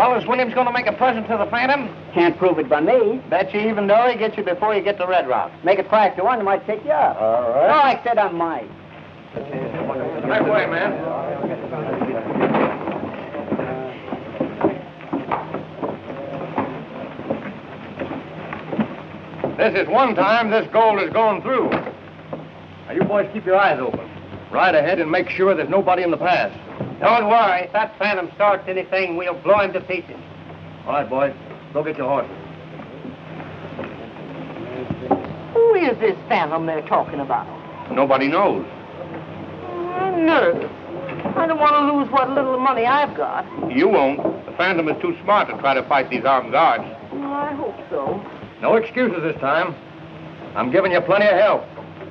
Well, is Williams going to make a present to the Phantom? Can't prove it by me. Bet you even though he gets you before you get to Red Rock. Make it 5 to 1, it might take you up. All right. No, I said I might. That way, man. This is one time this gold is going through. Now, you boys keep your eyes open. Ride ahead and make sure there's nobody in the pass. Don't worry. If that Phantom starts anything, we'll blow him to pieces. All right, boys. Go get your horses. Who is this Phantom they're talking about? Nobody knows. I'm nervous. I don't want to lose what little money I've got. You won't. The Phantom is too smart to try to fight these armed guards. Well, I hope so. No excuses this time. I'm giving you plenty of help.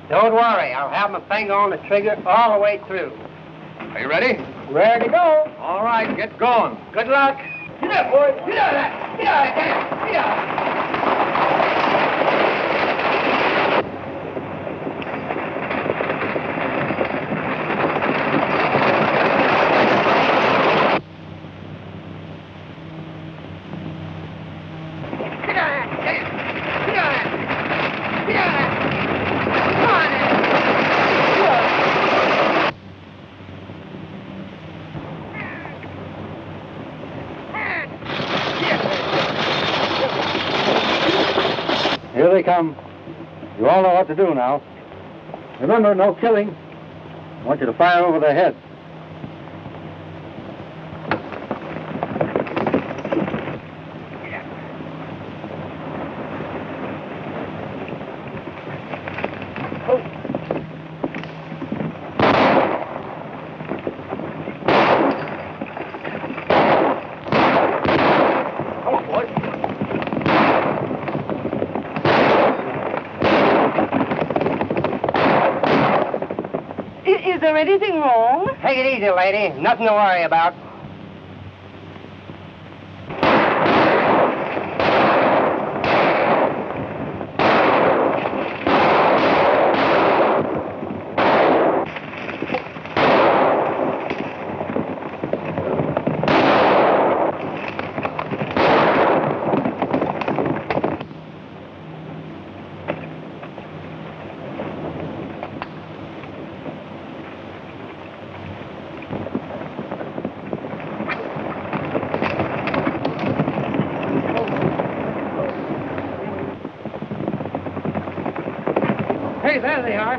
Don't worry. I'll have my finger on the trigger all the way through. Are you ready? Ready to go. All right, get going. Good luck. Get up, boys. Get out of that. Get out of that. Get out. Here they come. You all know what to do now. Remember, no killing. I want you to fire over their heads. Is there anything wrong? Take it easy, lady. Nothing to worry about. Hey, there they are.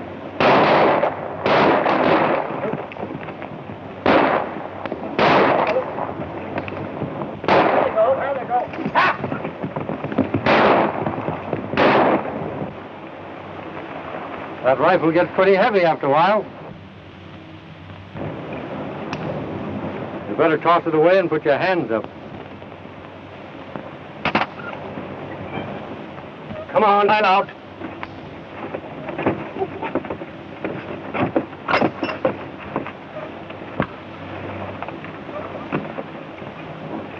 There they go. Ha! That rifle gets pretty heavy after a while. You better toss it away and put your hands up. Come on, line out.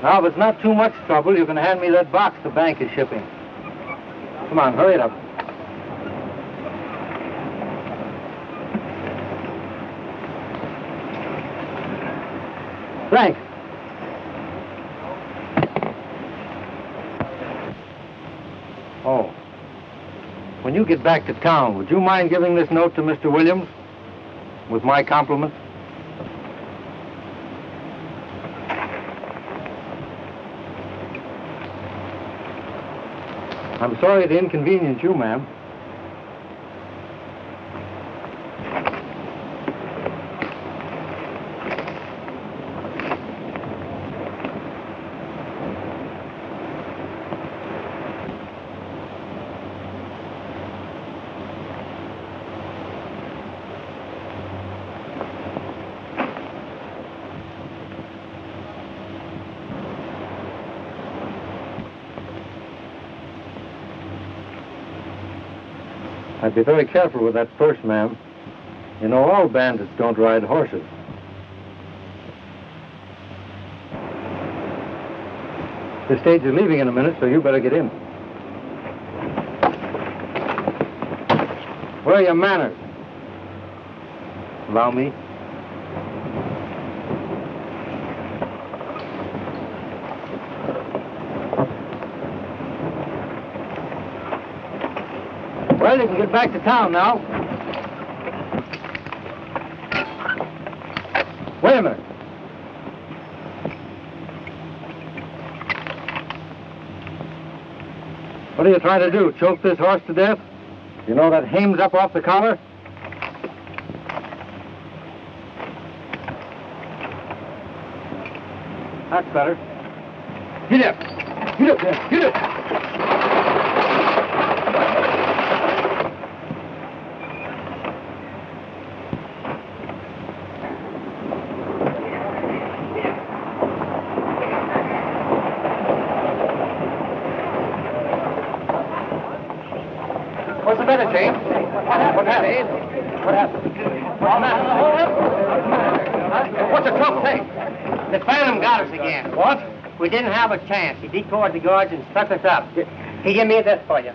Now, if it's not too much trouble, you can hand me that box the bank is shipping. Come on, hurry it up. Frank. Oh. When you get back to town, would you mind giving this note to Mr. Williams? With my compliments? I'm sorry to inconvenience you, ma'am. I'd be very careful with that purse, ma'am. You know, all bandits don't ride horses. The stage is leaving in a minute, so you better get in. Where are your manners? Allow me. Well, you can get back to town now. Wait a minute. What are you trying to do, choke this horse to death? You know that hame's up off the collar? That's better. Get up! Get up there! Get up! What's the matter, James? What happened? What happened? What's the matter? What's the tough thing? The Phantom got us again. What? We didn't have a chance. He decoyed the guards and stuck us up. He give me this for you.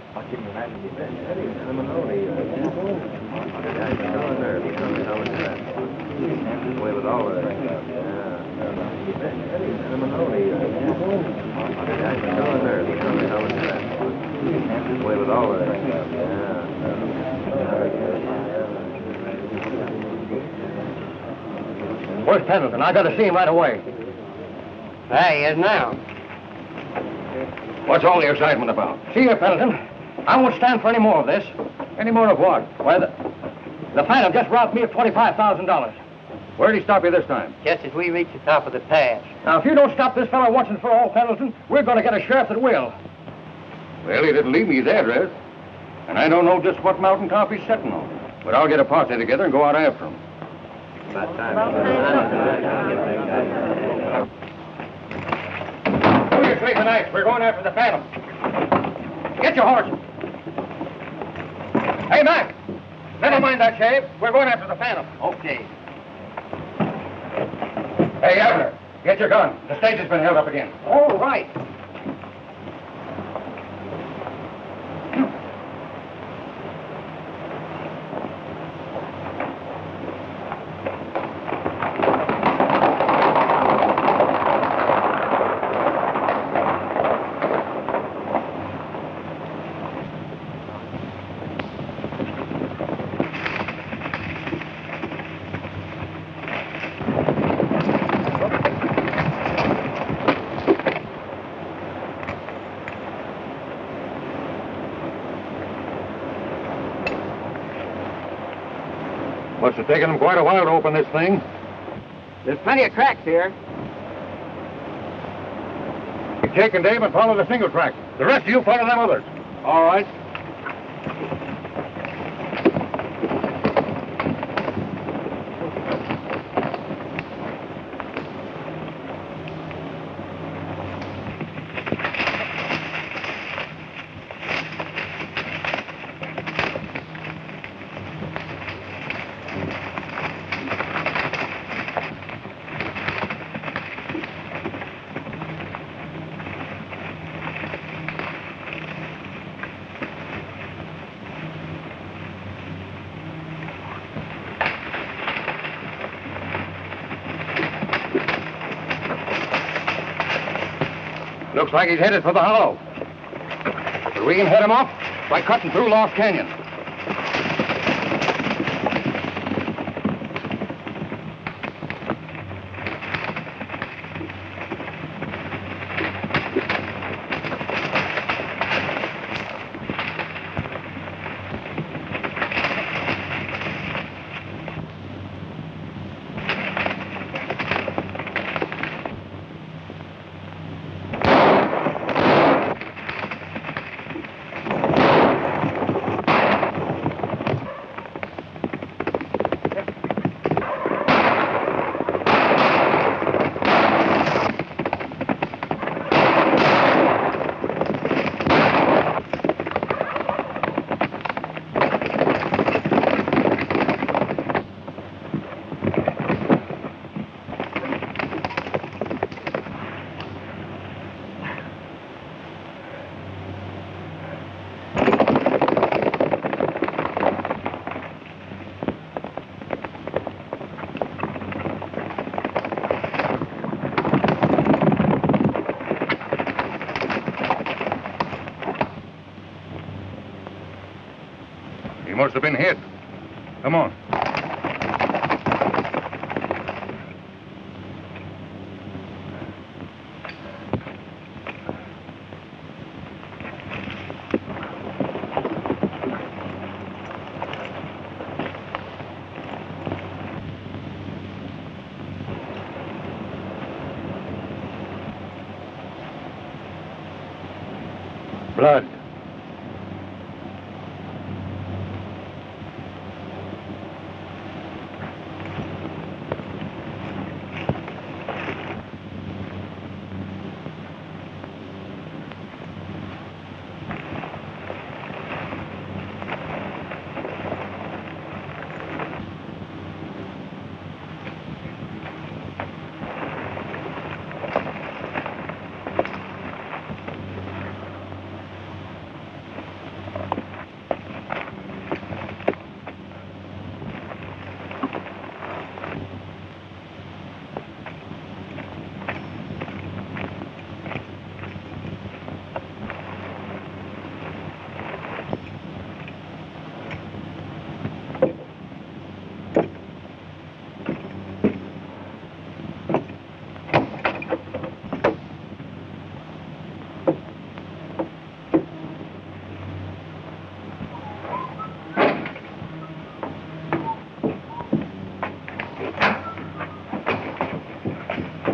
Where's Pendleton? I gotta see him right away. There he is now. What's all the excitement about? See here, Pendleton. I won't stand for any more of this. Any more of what? Why, the Phantom just robbed me of $25,000. Where'd he stop you this time? Just as we reach the top of the pass. Now, if you don't stop this fellow once and for all, Pendleton, we're going to get a sheriff that will. Well, he didn't leave me his address. And I don't know just what mountain top he's sitting on. But I'll get a posse together and go out after him. About time. Do your sleeping nights. We're going after the Phantom. Get your horse. Hey, Mac. Never mind that shave. We're going after the Phantom. Okay. Hey, Abner, get your gun. The stage has been held up again. All right. Must have taken them quite a while to open this thing. There's plenty of tracks here. You Jake and Dave and follow the single track. The rest of you follow them others. All right. Looks like he's headed for the hollow. But we can head him off by cutting through Lost Canyon. He must have been hit. Come on. Blood.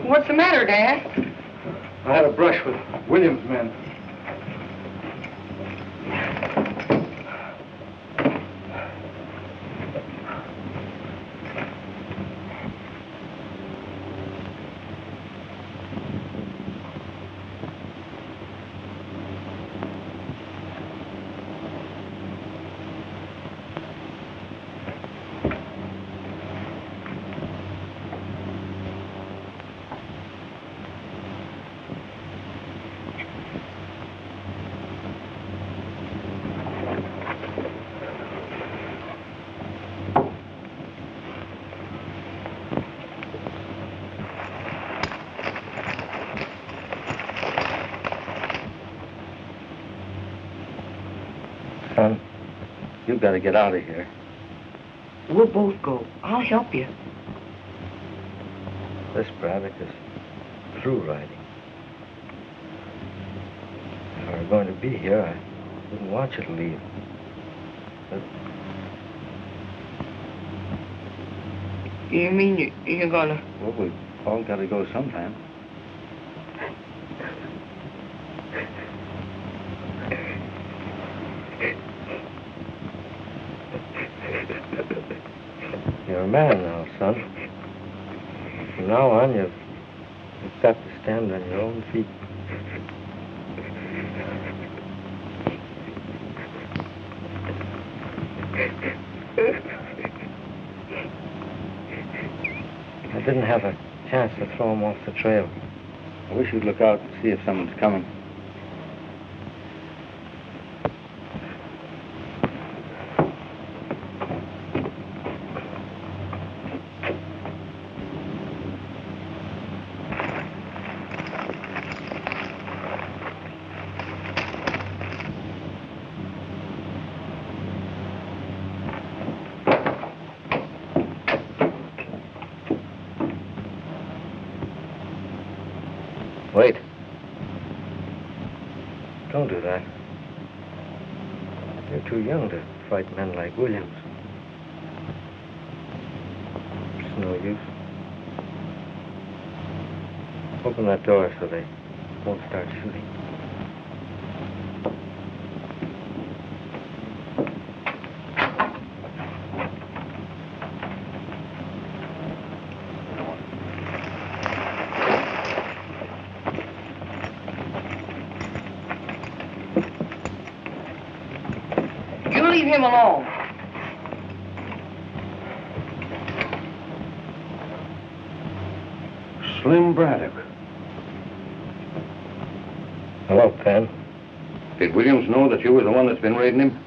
What's the matter, Dad? I had a brush with Williams' men. Son, you've got to get out of here. We'll both go. I'll help you. This Braddock is through riding. If I were going to be here, I wouldn't want you to leave. But You mean you're gonna... well, we've all got to go sometime. You're a man now, son. From now on, you've got to stand on your own feet. I didn't have a chance to throw him off the trail. I wish you'd look out and see if someone's coming. Wait. Don't do that. You're too young to fight men like Williams. It's no use. Open that door so they won't start shooting. Leave him alone. Slim Braddock. Hello, Pen. Did Williams know that you were the one that's been raiding him?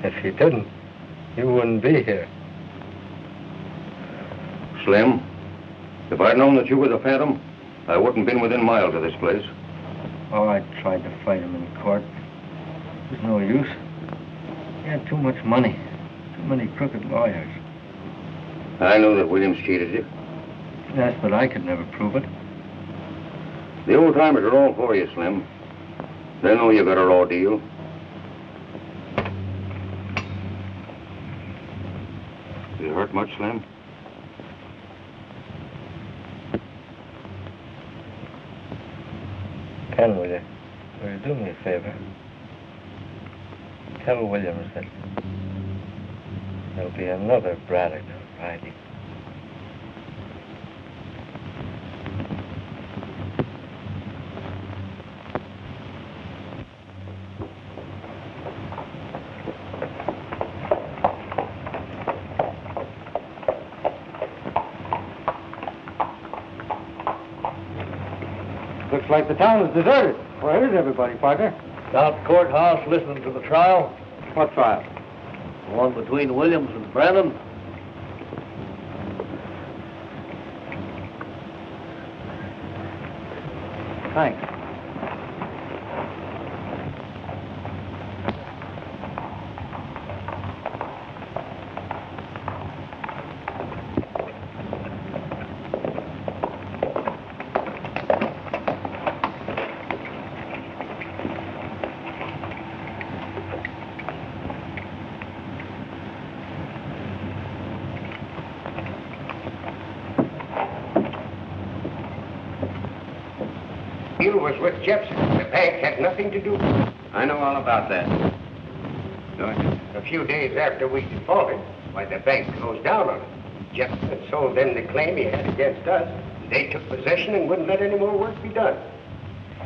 If he didn't, you wouldn't be here. Slim, if I'd known that you were the Phantom, I wouldn't been within miles of this place. Oh, I tried to fight him in court. There's no use. He had too much money. Too many crooked lawyers. I know that Williams cheated you. Yes, but I could never prove it. The old-timers are all for you, Slim. They know you got a raw deal. You hurt much, Slim? Ken, will you do me a favor? Tell Williams that there'll be another Braddock Friday. Looks like the town is deserted. Where is everybody, partner? Down at the courthouse listening to the trial. What trial? The one between Williams and Brennan. Thanks. deal was with Jepson. The bank had nothing to do with it. I know all about that. Don't you? A few days after we defaulted, why, the bank closed down on it. Jepson had sold them the claim he had against us. They took possession and wouldn't let any more work be done.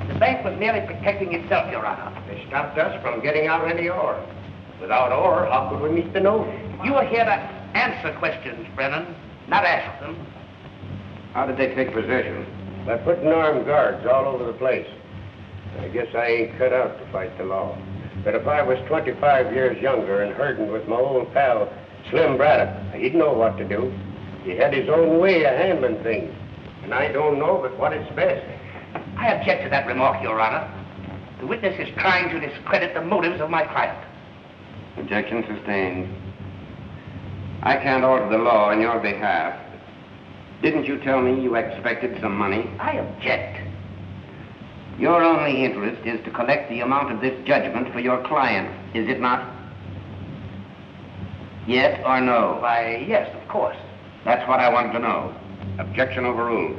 The bank was merely protecting itself, Your Honor. They stopped us from getting out any ore. Without ore, how could we meet the note? You are here to answer questions, Brennan, not ask them. How did they take possession? By putting armed guards all over the place. I guess I ain't cut out to fight the law. But if I was 25 years younger and herding with my old pal, Slim Braddock, he'd know what to do. He had his own way of handling things. And I don't know but what is best. I object to that remark, Your Honor. The witness is trying to discredit the motives of my client. Objection sustained. I can't alter the law on your behalf. Didn't you tell me you expected some money? I object. Your only interest is to collect the amount of this judgment for your client, is it not? Yes or no? Why, yes, of course. That's what I wanted to know. Objection overruled.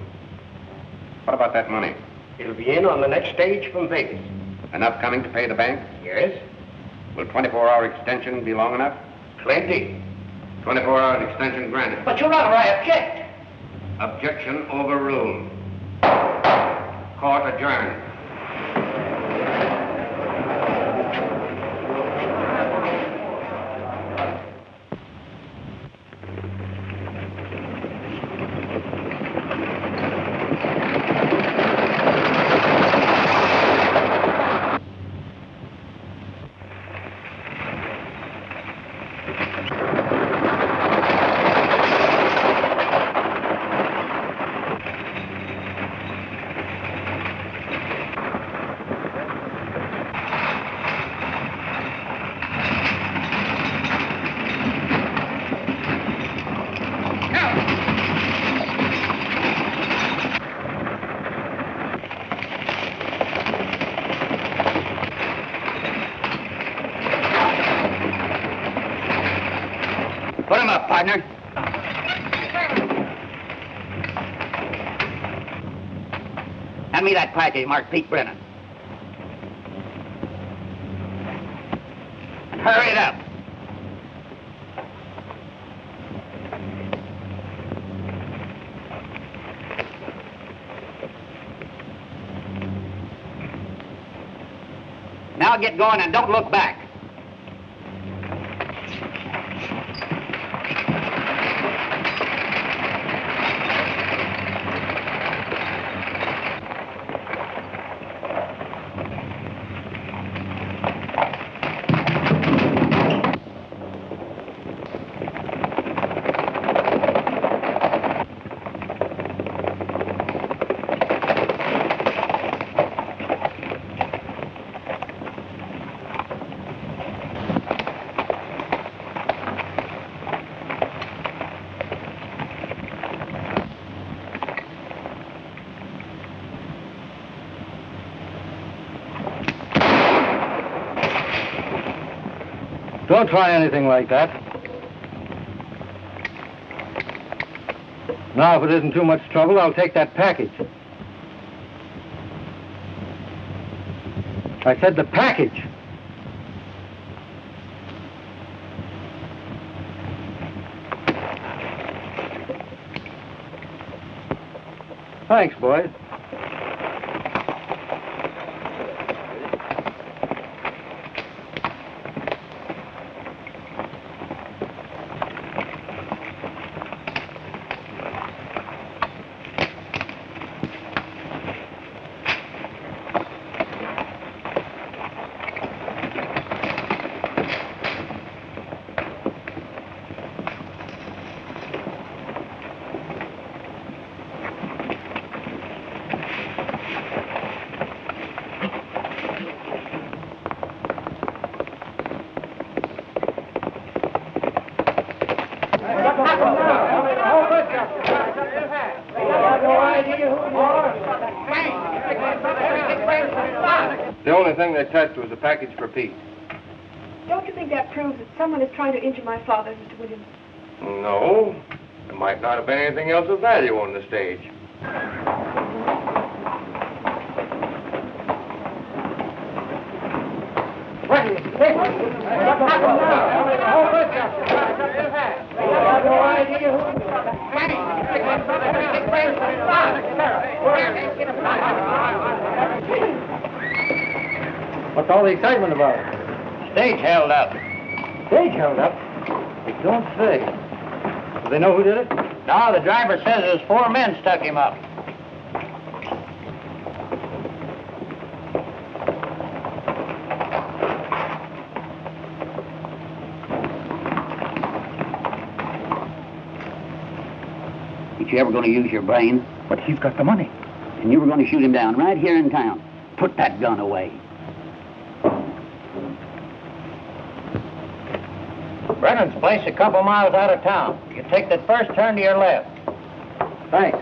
What about that money? It'll be in on the next stage from Vegas. Enough coming to pay the bank? Yes? Will 24-hour extension be long enough? Plenty. 24 hours extension granted. But, Your Honor, I object. Objection overruled. Court adjourned. Put him up, partner. Hand me that package marked Pete Brennan. And hurry it up. Now get going and don't look back. Don't try anything like that. Now, if it isn't too much trouble, I'll take that package. I said the package. Thanks, boys. The only thing they touched was a package for Pete. Don't you think that proves that someone is trying to injure my father, Mr. Williams? No. There might not have been anything else of value on the stage. What's all the excitement about? Stage held up. Stage held up? You don't say. Do they know who did it? No, the driver says there's 4 men stuck him up. Ain't you ever going to use your brain? But he's got the money. And you were going to shoot him down right here in town. Put that gun away. Brennan's place a couple miles out of town. You take that first turn to your left. Thanks.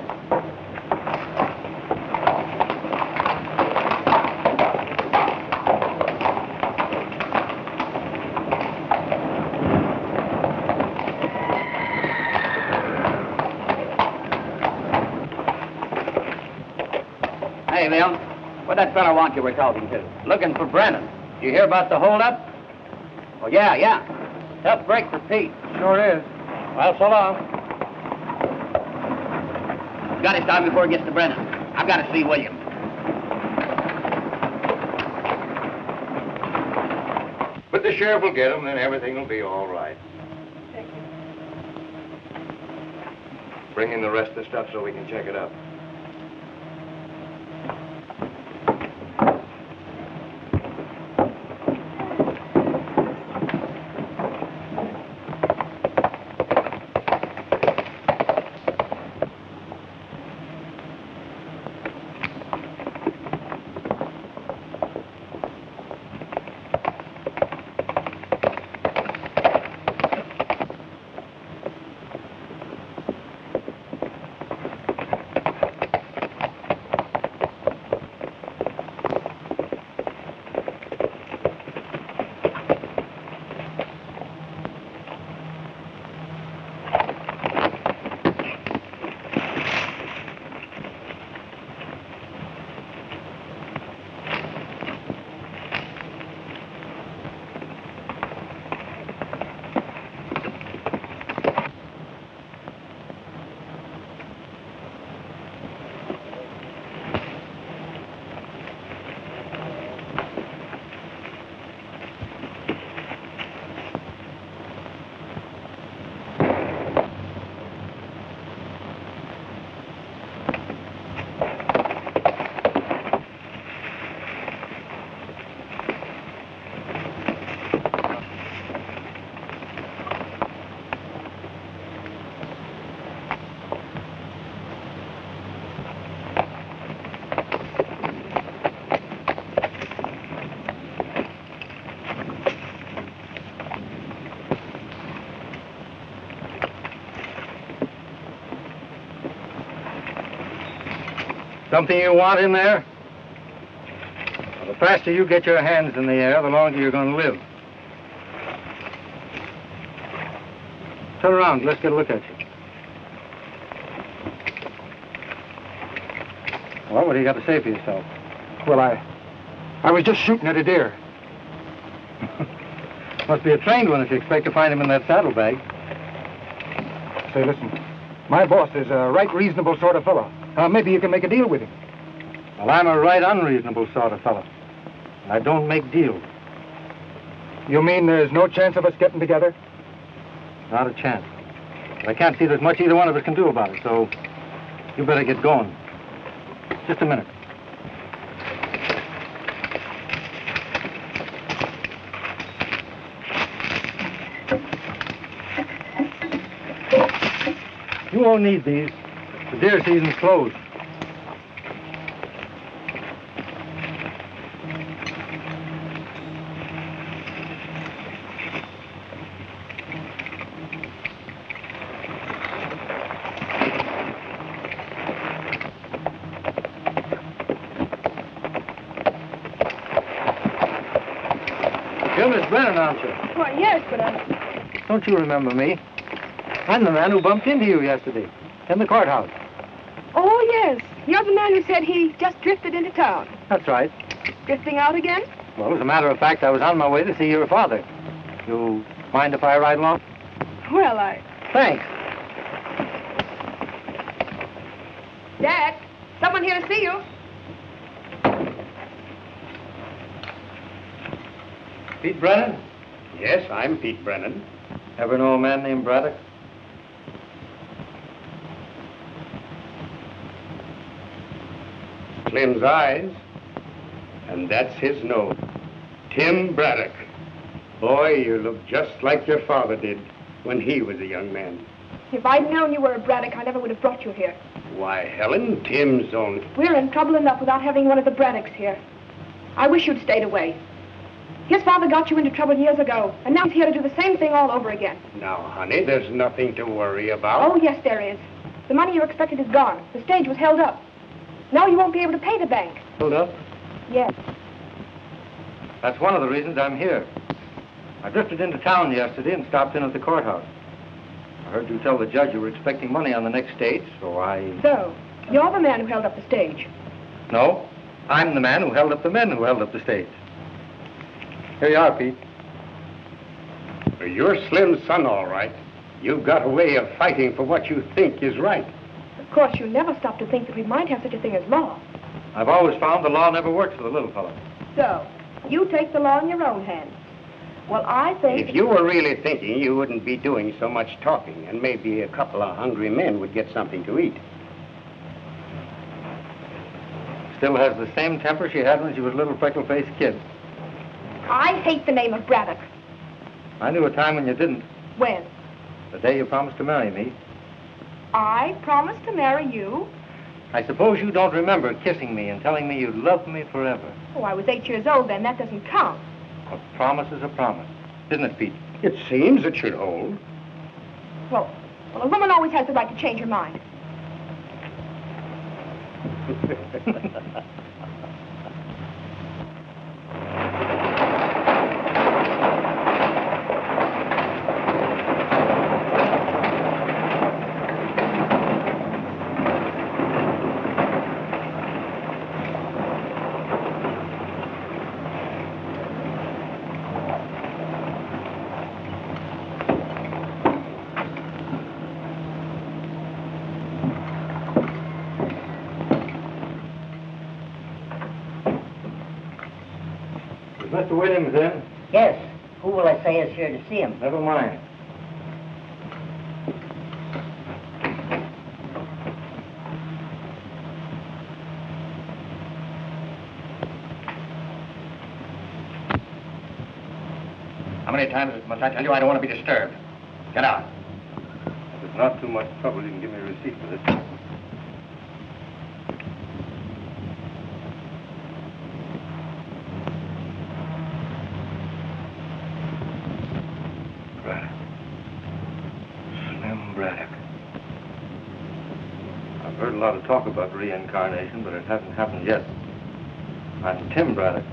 Hey, Bill, what that fella want you were talking to? Looking for Brennan. Did you hear about the holdup? Oh, yeah. Tough break for Pete. Sure is. Well, so long. Got to stop before he gets to Brennan. I've got to see William. But the sheriff will get him, then everything will be all right. Thank you. Bring in the rest of the stuff so we can check it up. Something you want in there? Well, the faster you get your hands in the air, the longer you're going to live. Turn around. Let's get a look at you. Well, what do you got to say for yourself? Well, I was just shooting at a deer. Must be a trained one if you expect to find him in that saddlebag. Say, listen, my boss is a right reasonable sort of fellow. Maybe you can make a deal with him. Well, I'm a right unreasonable sort of fellow. And I don't make deals. You mean there's no chance of us getting together? Not a chance. But I can't see there's much either one of us can do about it, so you better get going. Just a minute. You won't need these. The deer season's closed. You're Miss Brennan, aren't you? Why, yes, but Don't you remember me? I'm the man who bumped into you yesterday in the courthouse. Oh, yes. You're the man who said he just drifted into town. That's right. Drifting out again? Well, as a matter of fact, I was on my way to see your father. You mind if I ride along? Well, Thanks. Dad, someone here to see you. Pete Brennan? Yes, I'm Pete Brennan. Ever know a man named Braddock? Slim's eyes, and that's his nose. Tim Braddock. Boy, you look just like your father did when he was a young man. If I'd known you were a Braddock, I never would have brought you here. Why, Helen, Tim's only... We're in trouble enough without having one of the Braddocks here. I wish you'd stayed away. His father got you into trouble years ago, and now he's here to do the same thing all over again. Now, honey, there's nothing to worry about. Oh, yes, there is. The money you expected is gone. The stage was held up. Now you won't be able to pay the bank. Hold up. Yes. That's one of the reasons I'm here. I drifted into town yesterday and stopped in at the courthouse. I heard you tell the judge you were expecting money on the next stage, so I... So, you're the man who held up the stage. No, I'm the man who held up the men who held up the stage. Here you are, Pete. You're Slim's son, all right. You've got a way of fighting for what you think is right. Of course, you never stop to think that we might have such a thing as law. I've always found the law never works for the little fellow. So, you take the law in your own hands. Well, I think... If you were really thinking, you wouldn't be doing so much talking, and maybe a couple of hungry men would get something to eat. Still has the same temper she had when she was a little freckle-faced kid. I hate the name of Braddock. I knew a time when you didn't. When? The day you promised to marry me. I promised to marry you? I suppose you don't remember kissing me and telling me you'd love me forever. Oh, I was 8 years old then. That doesn't count. A promise is a promise. Isn't it, Pete? It seems it should hold. Well, a woman always has the right to change her mind. Mr. Williams in? Yes. Who will I say is here to see him? Never mind. How many times must I tell you I don't want to be disturbed? Get out. If it's not too much trouble, you can give me a receipt for this. Braddock. Slim Braddock. I've heard a lot of talk about reincarnation, but it hasn't happened yet. I'm Tim Braddock,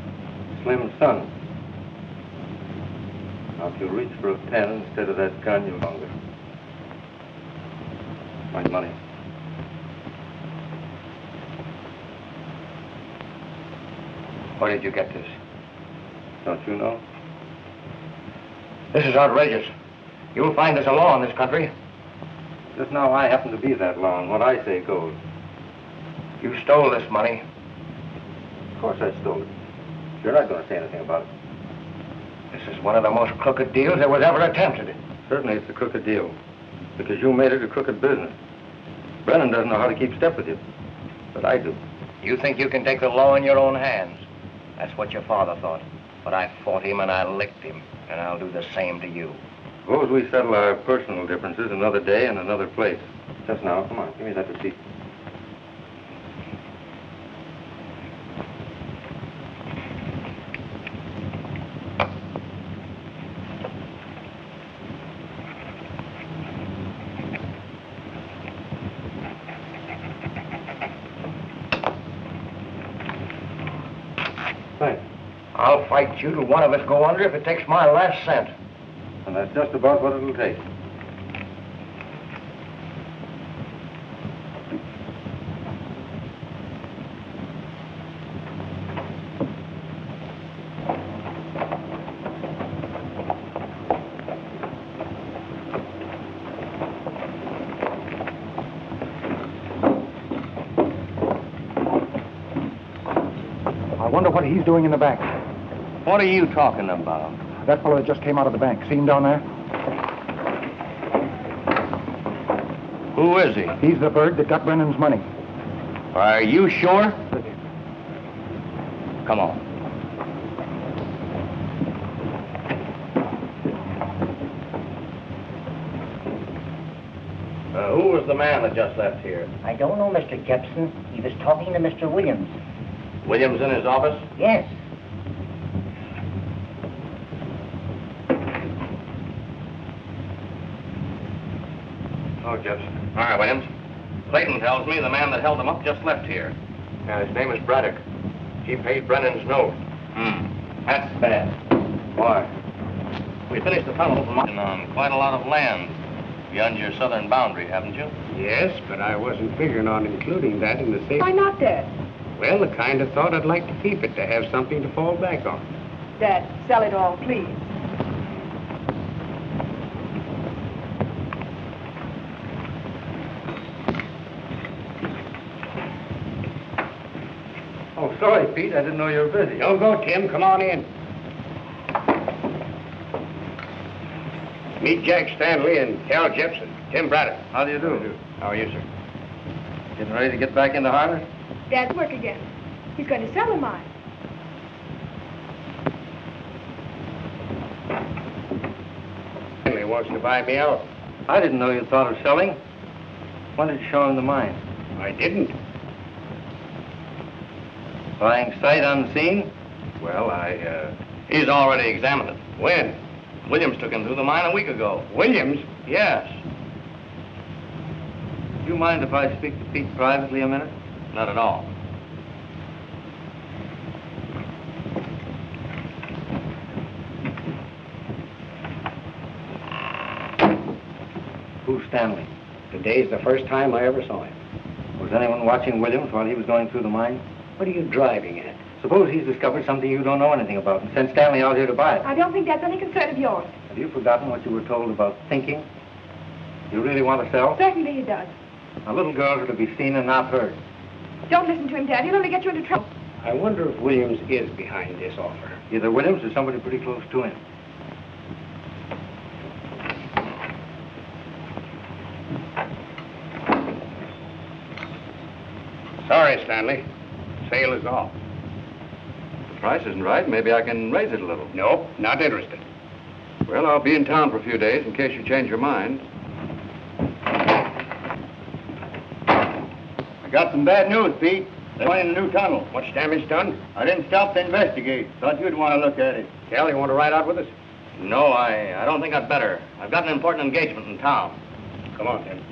Slim's son. Now, if you'll reach for a pen instead of that gun, you'll longer. Find money. Where did you get this? Don't you know? This is outrageous. You'll find there's a law in this country. Just now, I happen to be that law, and what I say goes. You stole this money. Of course I stole it. You're not going to say anything about it. This is one of the most crooked deals that was ever attempted. Certainly it's a crooked deal, because you made it a crooked business. Brennan doesn't know how to keep step with you, but I do. You think you can take the law in your own hands. That's what your father thought. But I fought him and I licked him, and I'll do the same to you. Suppose we settle our personal differences another day and another place. Just now, come on, give me that receipt. Thanks. I'll fight you till one of us go under if it takes my last cent. And that's just about what it'll take. I wonder what he's doing in the back. What are you talking about? That fellow that just came out of the bank. See him down there? Who is he? He's the bird that got Brennan's money. Are you sure? Come on. Who was the man that just left here? I don't know, Mr. Gibson. He was talking to Mr. Williams. Williams in his office? Yes. Oh, Jefferson. All right, Williams. Clayton tells me the man that held him up just left here. Yeah, his name is Braddock. He paid Brennan's note. That's bad. Why? We finished the tunnel on quite a lot of land beyond your southern boundary, haven't you? Yes, but I wasn't figuring on including that in the same... Why not, Dad? Well, the kind of thought I'd like to keep it, to have something to fall back on. Dad, sell it all, please. Oh, sorry, Pete. I didn't know you were busy. Don't go, Tim. Come on in. Meet Jack Stanley and Cal Jepson. Tim Braddock. How do you do? How are you, sir? Getting ready to get back into harness? Dad's work again. He's going to sell the mine. Stanley wants to buy me out. I didn't know you thought of selling. When did you show him the mine? I didn't. Buying sight unseen? Well, He's already examined it. When? Williams took him through the mine a week ago. Williams? Yes. Do you mind if I speak to Pete privately a minute? Not at all. Who's Stanley? Today's the first time I ever saw him. Was anyone watching Williams while he was going through the mine? What are you driving at? Suppose he's discovered something you don't know anything about and sent Stanley out here to buy it. I don't think that's any concern of yours. Have you forgotten what you were told about thinking? You really want to sell? Certainly he does. Now, little girls are to be seen and not heard. Don't listen to him, Dad. He'll only get you into trouble. I wonder if Williams is behind this offer. Either Williams or somebody pretty close to him. Sorry, Stanley. Sale is off. The price isn't right. Maybe I can raise it a little. Nope, not interested. Well, I'll be in town for a few days in case you change your mind. I got some bad news, Pete. They're going in a new tunnel. What's damage done? I didn't stop to investigate. Thought you'd want to look at it. Cal, you want to ride out with us? No, I don't think I'd better. I've got an important engagement in town. Come on, Tim.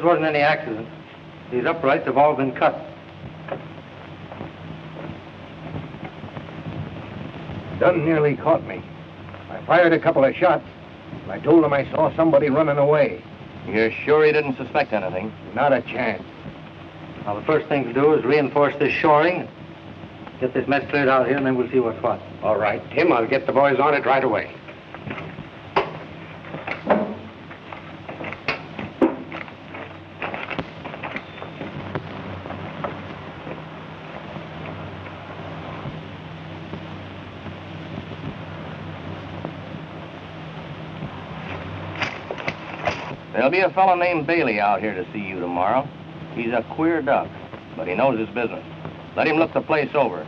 This wasn't any accident. These uprights have all been cut. Dunn nearly caught me. I fired a couple of shots. I told him I saw somebody running away. You're sure he didn't suspect anything? Not a chance. Now, the first thing to do is reinforce this shoring, get this mess cleared out here, and then we'll see what's what. All right, Tim, I'll get the boys on it right away. There'll be a fellow named Bailey out here to see you tomorrow. He's a queer duck, but he knows his business. Let him look the place over.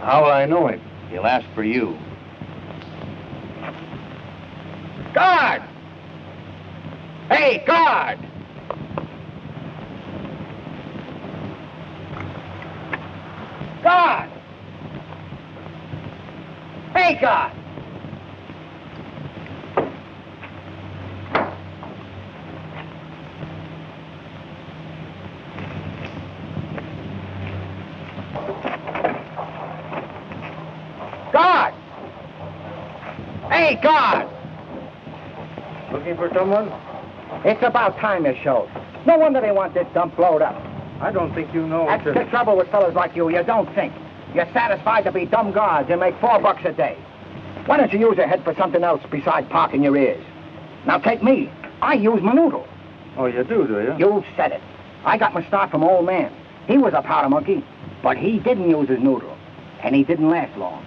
How'll I know it? He'll ask for you. Guard! Hey, guard! Guard! Hey, guard! Guard! Hey, guard! Looking for someone? It's about time you showed. No wonder they want this dump blowed up. I don't think you know. That's the trouble with fellas like you. You don't think. You're satisfied to be dumb guards and make $4 a day. Why don't you use your head for something else besides parking your ears? Now take me. I use my noodle. Oh, you do you? You said it. I got my start from old man. He was a powder monkey, but he didn't use his noodle, and he didn't last long.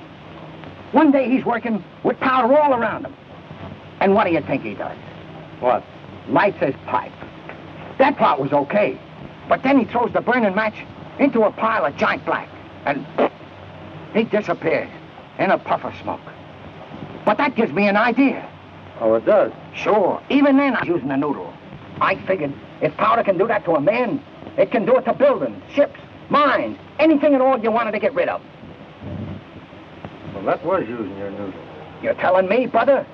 One day he's working with powder all around him. And what do you think he does? What? Lights his pipe. That part was okay. But then he throws the burning match into a pile of giant black. And he disappears in a puff of smoke. But that gives me an idea. Oh, it does? Sure. Even then I was using a noodle. I figured if powder can do that to a man, it can do it to buildings, ships, mines, anything at all you wanted to get rid of. Well, that was using your noodle. You're telling me, brother?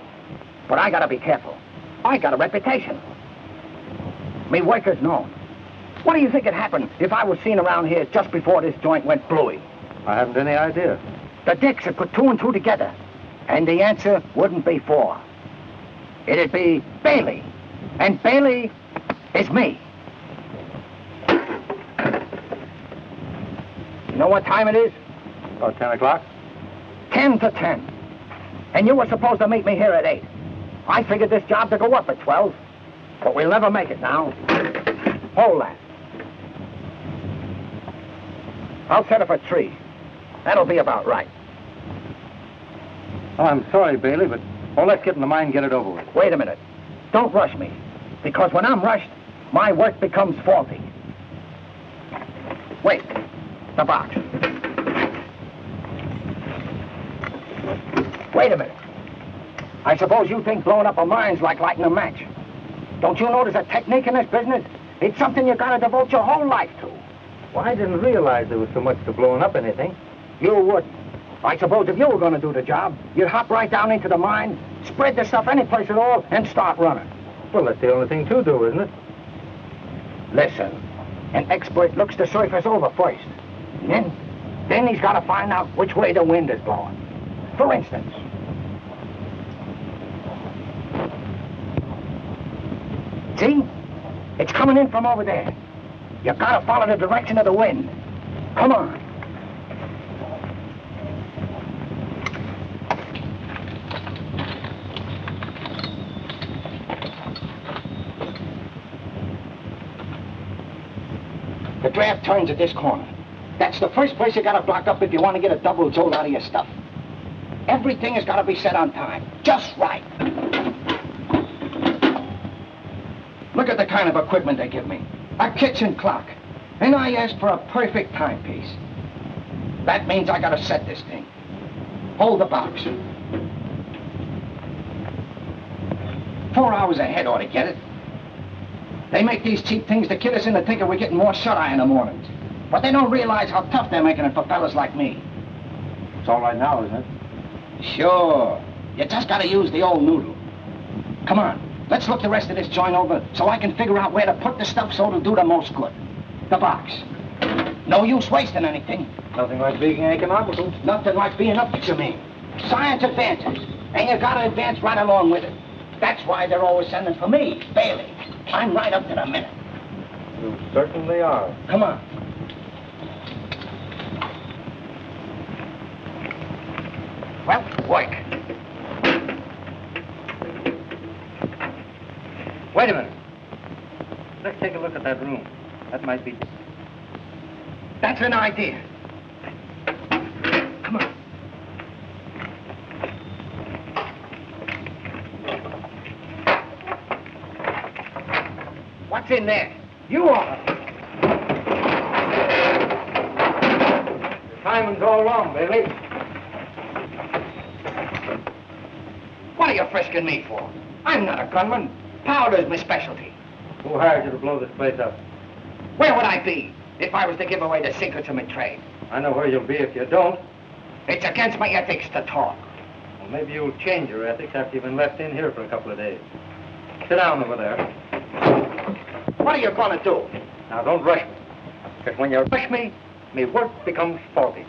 But I gotta be careful. I got a reputation. Me workers know. What do you think would happen if I was seen around here just before this joint went bluey? I haven't any idea. The dicks would put 2 and 2 together, and the answer wouldn't be 4. It'd be Bailey, and Bailey is me. You know what time it is? About 10 o'clock? 10 to 10. And you were supposed to meet me here at 8. I figured this job to go up at 12, but we'll never make it now. Hold that. I'll set it for 3. That'll be about right. Oh, I'm sorry, Bailey, but let's get in the mine and get it over with. Wait a minute. Don't rush me, because when I'm rushed, my work becomes faulty. Wait. The box. Wait a minute. I suppose you think blowing up a mine's like lighting a match. Don't you know there's a technique in this business? It's something you gotta devote your whole life to. Well, I didn't realize there was so much to blowing up anything. You wouldn't. I suppose if you were gonna do the job, you'd hop right down into the mine, spread the stuff any place at all, and start running. Well, that's the only thing to do, isn't it? Listen, an expert looks the surface over first. And then he's gotta find out which way the wind is blowing. For instance, see? It's coming in from over there. You gotta follow the direction of the wind. Come on. The draft turns at this corner. That's the first place you gotta block up if you want to get a double jolt out of your stuff. Everything has got to be set on time. Just right. Look at the kind of equipment they give me. A kitchen clock. And I asked for a perfect timepiece. That means I got to set this thing. Hold the box. 4 hours ahead ought to get it. They make these cheap things to kid us into thinking we're getting more shut-eye in the mornings. But they don't realize how tough they're making it for fellas like me. It's all right now, isn't it? Sure. You just gotta use the old noodle. Come on. Let's look the rest of this joint over so I can figure out where to put the stuff so it'll do the most good. The box. No use wasting anything. Nothing like being economical. Nothing like being up to you mean. Science advances, and you gotta advance right along with it. That's why they're always sending for me, Bailey. I'm right up to the minute. You certainly are. Come on. Well, work. Wait a minute. Let's take a look at that room. That might be... That's an idea. Come on. What's in there? You are. The timing's all wrong, Bailey. What are you frisking me for? I'm not a gunman. Powder's my specialty. Who hired you to blow this place up? Where would I be if I was to give away the secrets of my trade? I know where you'll be if you don't. It's against my ethics to talk. Well, maybe you'll change your ethics after you've been left in here for a couple of days. Sit down over there. What are you gonna do? Now, don't rush me. Because when you rush me, my work becomes faulty.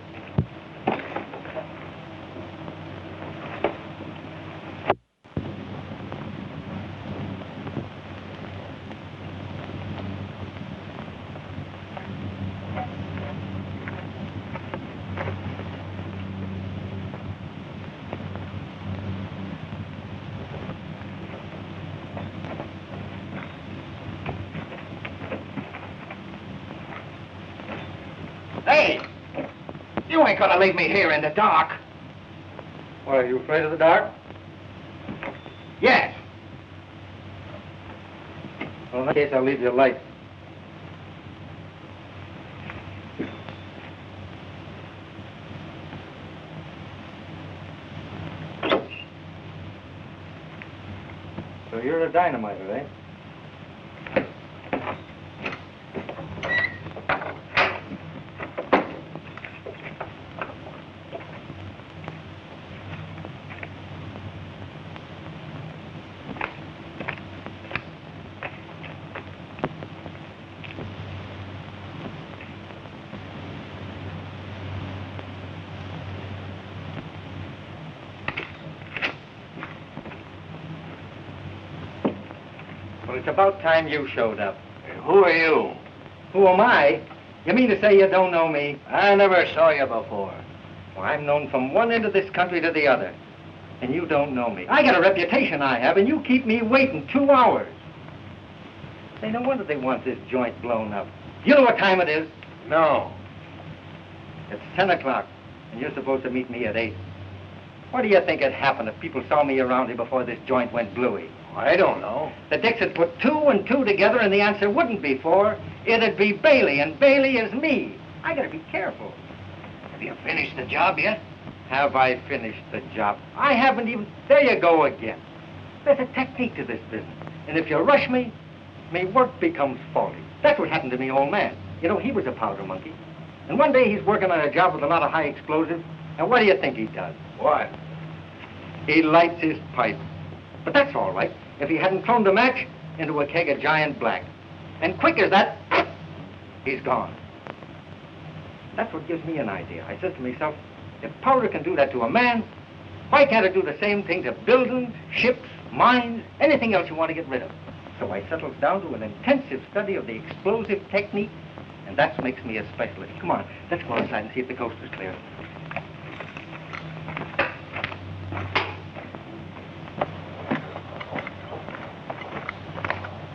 Hey! You ain't gonna leave me here in the dark. What, are you afraid of the dark? Yes. Well, in that case, I'll leave you a light. So you're a dynamiter, eh? Well, it's about time you showed up. Who are you? Who am I? You mean to say you don't know me? I never saw you before. Well, I'm known from one end of this country to the other. And you don't know me. I got a reputation I have, and you keep me waiting 2 hours. Say, no wonder they want this joint blown up. You know what time it is? No. It's 10 o'clock, and you're supposed to meet me at 8. What do you think would happen if people saw me around here before this joint went bluey? I don't know. The Dicks would put 2 and 2 together, and the answer wouldn't be 4. It'd be Bailey, and Bailey is me. I gotta be careful. Have you finished the job yet? Have I finished the job? I haven't even... There you go again. There's a technique to this business. And if you rush me, my work becomes faulty. That's what happened to me old man. You know, he was a powder monkey. And one day he's working on a job with a lot of high explosives. And what do you think he does? What? He lights his pipe. But that's all right. If he hadn't thrown the match into a keg of giant black. And quick as that, he's gone. That's what gives me an idea. I said to myself, if powder can do that to a man, why can't it do the same thing to buildings, ships, mines, anything else you want to get rid of? So I settles down to an intensive study of the explosive technique, and that makes me a specialist. Come on, let's go outside and see if the coast is clear.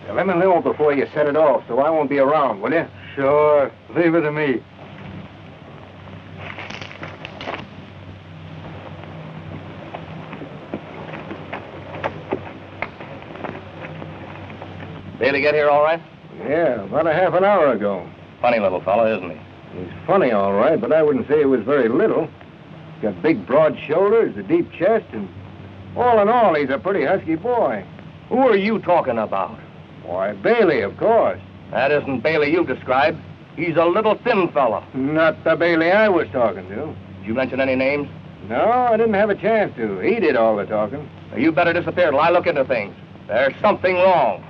Now, let me know before you set it off, so I won't be around, will you? Sure. Leave it to me. Bailey get here all right? Yeah, about a half an hour ago. Funny little fella, isn't he? He's funny, all right, but I wouldn't say he was very little. He's got big, broad shoulders, a deep chest, and all in all, he's a pretty husky boy. Who are you talking about? Why, Bailey, of course. That isn't Bailey you described. He's a little thin fella. Not the Bailey I was talking to. Did you mention any names? No, I didn't have a chance to. He did all the talking. Now, you better disappear till I look into things. There's something wrong.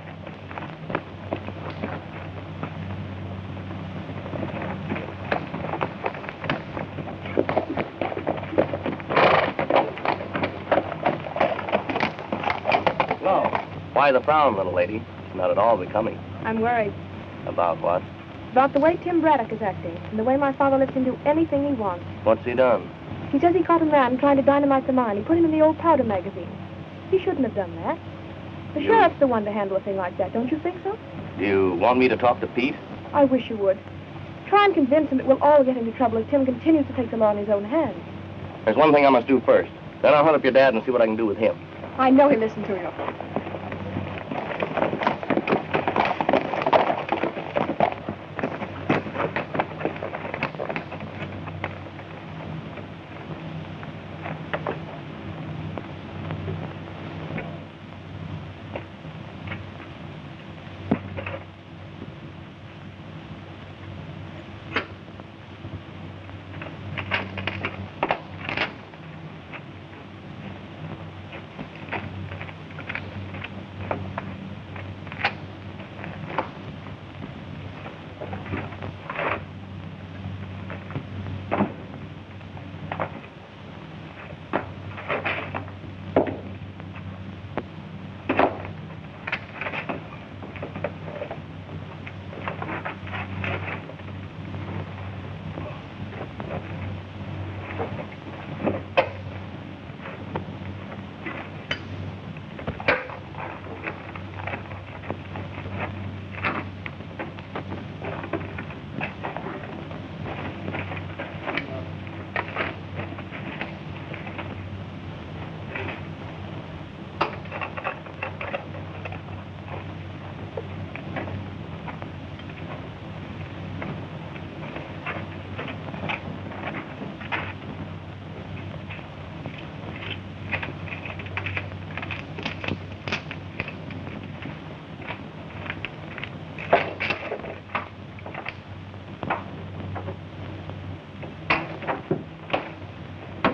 Well, why the frown, little lady? It's not at all becoming. I'm worried. About what? About the way Tim Braddock is acting, and the way my father lets him do anything he wants. What's he done? He says he caught a man trying to dynamite the mine. He put him in the old powder magazine. He shouldn't have done that. The sheriff's the one to handle a thing like that, don't you think so? Do you want me to talk to Pete? I wish you would. Try and convince him that we'll all get into trouble if Tim continues to take the law in his own hands. There's one thing I must do first. Then I'll hunt up your dad and see what I can do with him. I know he'll listen to you.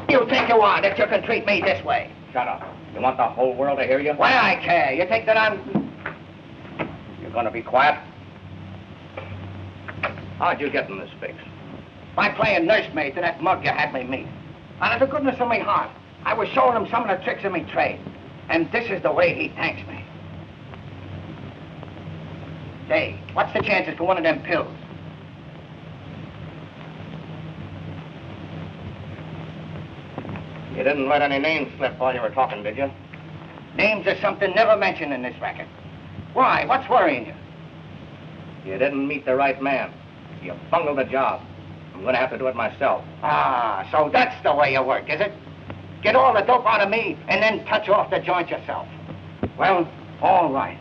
You think you are, that you can treat me this way? Shut up. You want the whole world to hear you? Why, I care. You think that I'm... You're gonna be quiet? How'd you get in this fix? By playing nursemaid to that mug you had me meet. Out of the goodness of my heart, I was showing him some of the tricks of me trade. And this is the way he thanks me. Say, what's the chances for one of them pills? You didn't let any names slip while you were talking, did you? Names are something never mentioned in this racket. Why? What's worrying you? You didn't meet the right man. You bungled the job. I'm gonna have to do it myself. Ah, so that's the way you work, is it? Get all the dope out of me and then touch off the joint yourself. Well, all right.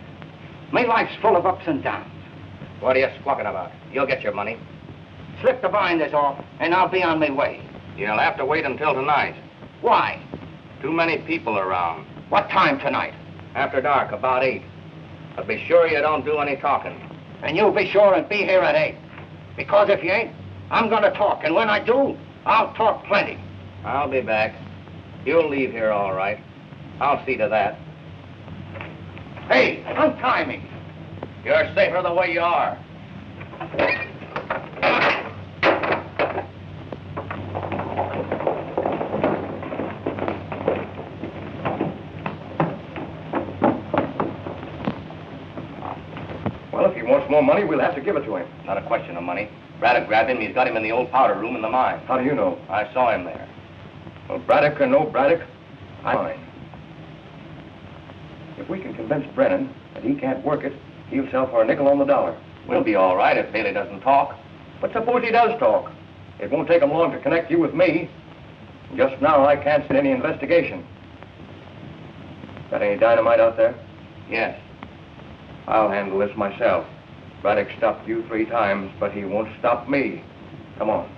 My life's full of ups and downs. What are you squawking about? You'll get your money. Slip the binders off and I'll be on my way. You'll have to wait until tonight. Why? Too many people around. What time tonight? After dark, about 8. But be sure you don't do any talking. And you'll be sure and be here at 8. Because if you ain't, I'm gonna talk. And when I do, I'll talk plenty. I'll be back. You'll leave here all right. I'll see to that. Hey, untie me. You're safer the way you are. Well, if he wants more money, we'll have to give it to him. Not a question of money. Braddock grabbed him. He's got him in the old powder room in the mine. How do you know? I saw him there. Well, Braddock or no Braddock, I'm fine. If we can convince Brennan that he can't work it, he'll sell for a nickel on the dollar. We'll be all right if Haley doesn't talk. But suppose he does talk. It won't take him long to connect you with me. Just now, I can't see any investigation. Got any dynamite out there? Yes. I'll handle this myself. Braddock stopped you 3 times, but he won't stop me. Come on.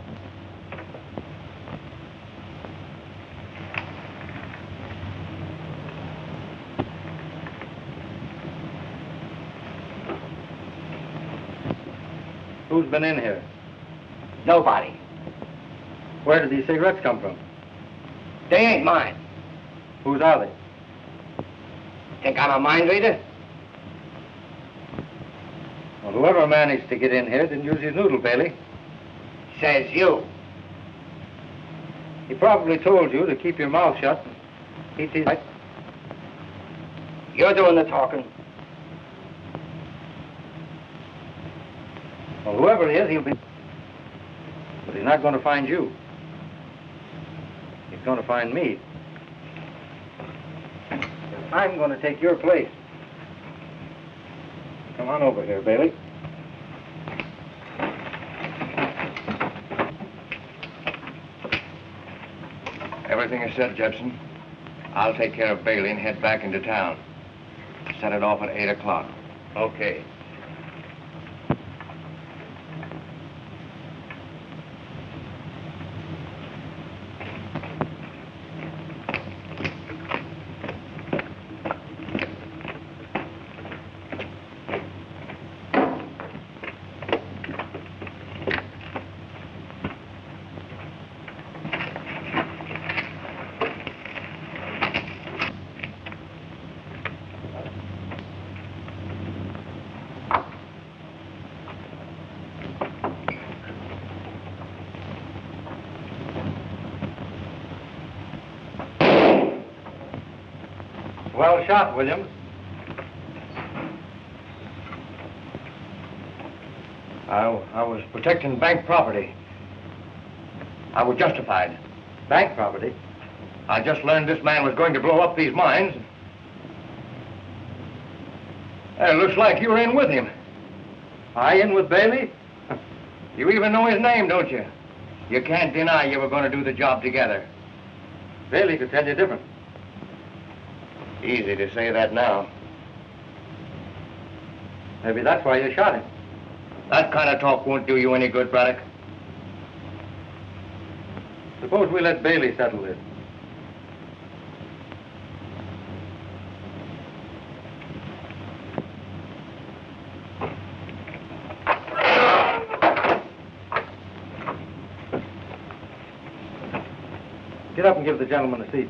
Who's been in here? Nobody. Where did these cigarettes come from? They ain't mine. Whose are they? Think I'm a mind reader? Well, whoever managed to get in here didn't use his noodle, Bailey. Says you. He probably told you to keep your mouth shut and keep his... You're doing the talking. Well, whoever he is, he'll be... But he's not going to find you. He's going to find me. I'm going to take your place. Come on over here, Bailey. Everything is said, Jepson. I'll take care of Bailey and head back into town. Set it off at 8 o'clock. Okay. Well shot, Williams. I was protecting bank property. I was justified. Bank property? I just learned this man was going to blow up these mines. It looks like you were in with him. I in with Bailey? You even know his name, don't you? You can't deny you were going to do the job together. Bailey could tell you different. Easy to say that now. Maybe that's why you shot him. That kind of talk won't do you any good, Braddock. Suppose we let Bailey settle this. Get up and give the gentleman a seat.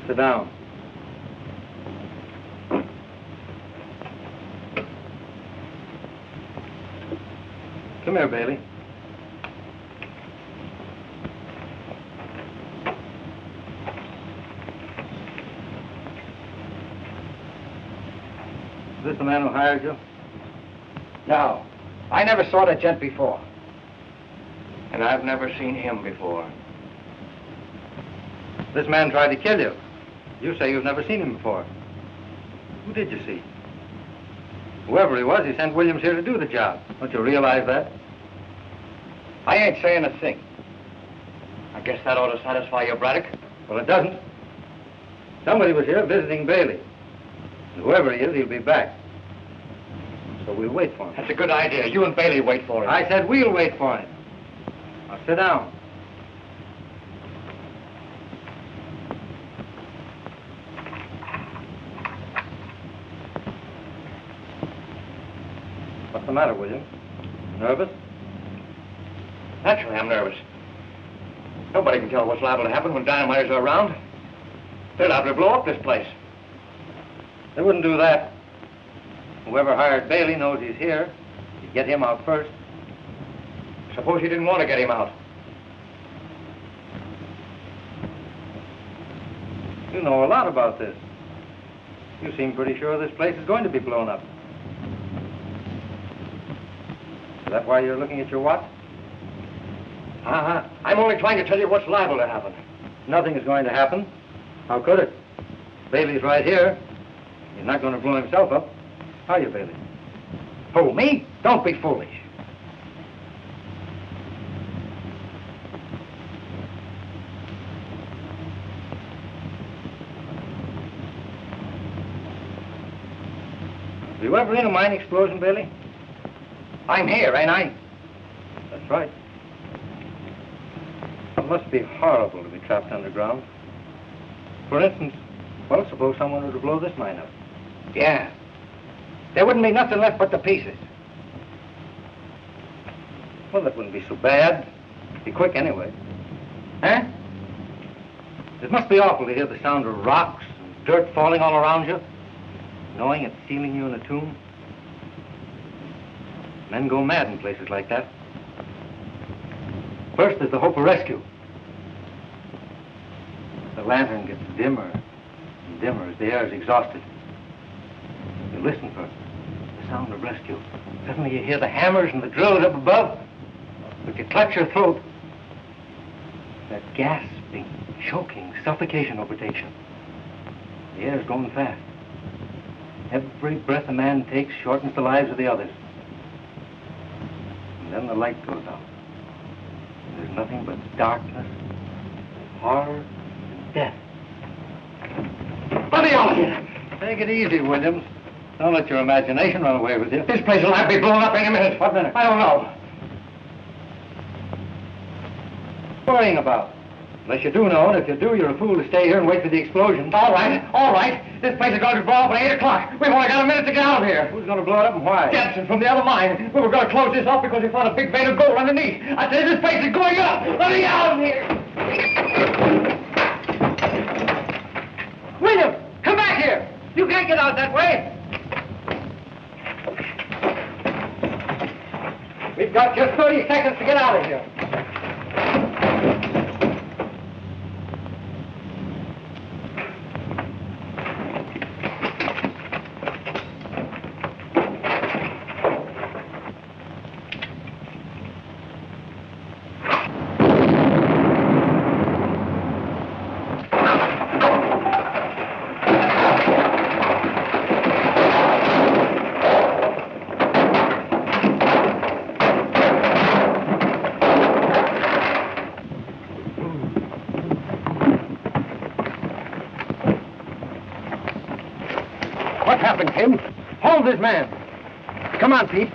Sit down. Come here, Bailey. Is this the man who hired you? No. I never saw that gent before. And I've never seen him before. This man tried to kill you. You say you've never seen him before. Who did you see? Whoever he was, he sent Williams here to do the job. Don't you realize that? I ain't saying a thing. I guess that ought to satisfy you, Braddock. Well, it doesn't. Somebody was here visiting Bailey. And whoever he is, he'll be back. So we'll wait for him. That's a good idea. You and Bailey wait for him. I said we'll wait for him. Now sit down. What's the matter, William? Nervous? Naturally, I'm nervous. Nobody can tell what's liable to happen when dynamiters are around. They're liable to blow up this place. They wouldn't do that. Whoever hired Bailey knows he's here. You get him out first. Suppose you didn't want to get him out. You know a lot about this. You seem pretty sure this place is going to be blown up. Is that why you're looking at your watch? I'm only trying to tell you what's liable to happen. Nothing is going to happen. How could it? Bailey's right here. He's not going to blow himself up. Are you, Bailey? Who, me? Don't be foolish. Were you ever in a mine explosion, Bailey? I'm here, ain't I? That's right. It must be horrible to be trapped underground. For instance, well, suppose someone were to blow this mine up. Yeah. There wouldn't be nothing left but the pieces. Well, that wouldn't be so bad. Be quick anyway. Huh? It must be awful to hear the sound of rocks and dirt falling all around you, knowing it's sealing you in a tomb. Men go mad in places like that. First, there's the hope of rescue. The lantern gets dimmer and dimmer as the air is exhausted. You listen for the sound of rescue. Suddenly you hear the hammers and the drills up above, but you clutch your throat. That gasping, choking, suffocation overtakes you. The air's going fast. Every breath a man takes shortens the lives of the others. And then the light goes out. There's nothing but darkness, horror, and death. Let me out here. Take it easy, Williams. Don't let your imagination run away with you. This place will have to be blown up any minute. What minute? I don't know. Worrying about? Unless you do know, and if you do, you're a fool to stay here and wait for the explosion. All right, all right. This place is going to blow up at 8 o'clock. We've only got a minute to get out of here. Who's going to blow it up and why? Jepson from the other mine. We were going to close this off because we found a big vein of gold underneath. I said this place is going up. Let me out of here. William, come back here. You can't get out that way. We've got just 30 seconds to get out of here. What happened, Tim? Hold this man. Come on, Pete.